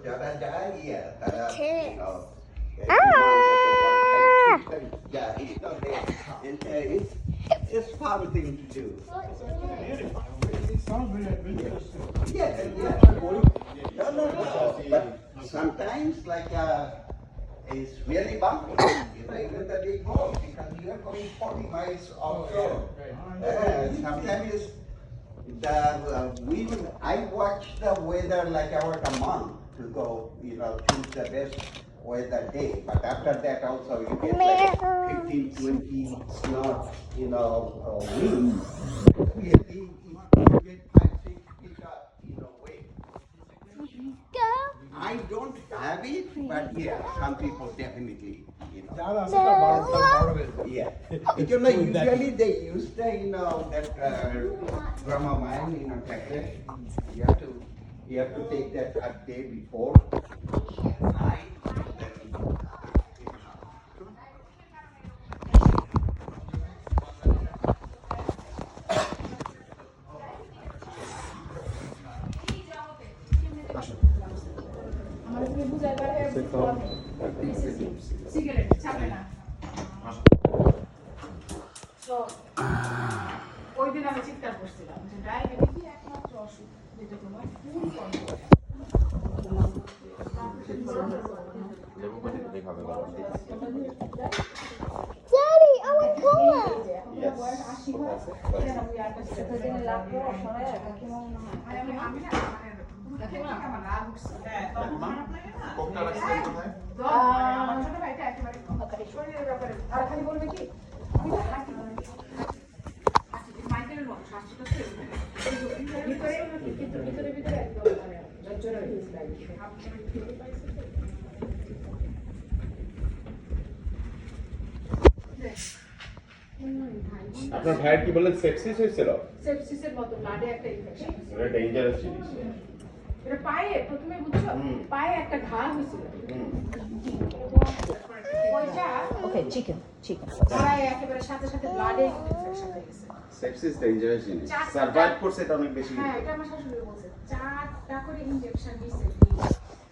যারা যায় তারা it's fun thing to do. It sounds very adventurous. Yeah. No. But sometimes like it's really bumpy. Even the big road because you are going 40 miles offshore. Sometimes it's I watch the weather like about a month to go, choose the best weather day. But after that also you get like 15, 20 knots, wind. Really, you get 5, 6 feet up, wave. I don't have it, but yeah, some people definitely, Yeah. Usually they use the, that Dramamine, tablet. You have to take that a day before. ওই দিন আমি চিৎকার করছিলাম যে diabetes একমাত্র অসুখ যেটা তোমার ফুল control Daddy, oh my God! আমার ছোট ভাইটা একেবারে শরীরের ব্যাপারে আর খালি বলবে কি মাইকেলের মতো স্বাস্থ্যটা ভিতরে একদম জর্জরা হয়ে গেছে আপনার ভাইয়ের কি বলেন সেপসিস হয়েছিল? সেপসিসের মতো ব্লাডে একটা ইনফেকশন এটা ডেঞ্জারাস জিনিস। এটা পায়ে প্রথমে বুঝছো পায়ে একটা ঘা হয়েছিল ওইটা Okay, chicken. পায়ে একেবারে সাথে সাথে ব্লাডে ইনফেকশন হয়ে গেছে সেপসিস ডেঞ্জারাস জিনিস। সার্ভাইভ করছে এটা অনেক বেশি। হ্যাঁ এটা আমার শাশুড়ি বলছে 4টা করে ইনজেকশন দিয়েছে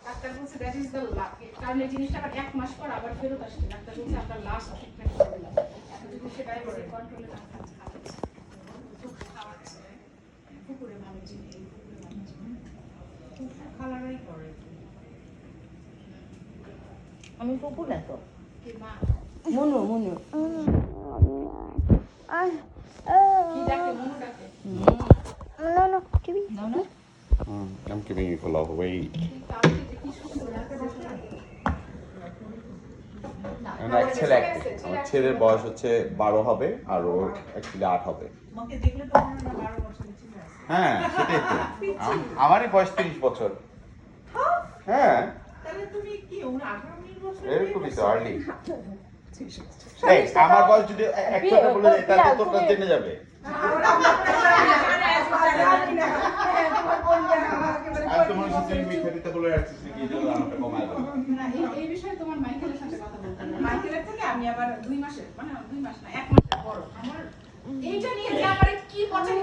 ডাক্তার বলছে দ্যাট ইজ দ্য লাক কারণ এই জিনিসটা আবার 1 মাস পর আবার ফেরত আসছে ডাক্তার বলছে আপনার লাস্ট ট্রিটমেন্ট করলাম এখন যদি সেটাই করে কন্ট্রোলে না খাচ্ছে খাওয়াচ্ছে পুকুরে ভালো জিনিস খালারাই করে আমি পুপু না তো কি মা মনু কি ডাকে মনু ডাকে No, give me. No. I'm giving you a lot of weight. আমার ছেলের বয়স হচ্ছে 12 হবে আর ওর অ্যাকচুয়ালি 8 হবে। আমাকে দেখলে তো মনে হয় 12 বছরের ছিল হ্যাঁ সেটাই তো আমারই বয়স 30 বছর। হ্যাঁ তাহলে তুমি কি ওনা 18 বছর এরকমই তো আর্লি। এই আমার বয়স যদি একটা বলে দেয় তাহলে তোরটা জেনে যাবে। আর তোমার সাথে মিথ্যা দিতে বলে রাখছিস নাকি এই জন্য আমাকে কমায় দাও। না এই বিষয়ে তোমার মাইকেলের সাথে কথা বলতে হবে মাইকেলের থেকে আমি আবার 2 মাসের মানে 2 মাস না 1 মাসের বড় আমার এইটা নিয়ে যে আমারে কি পচানি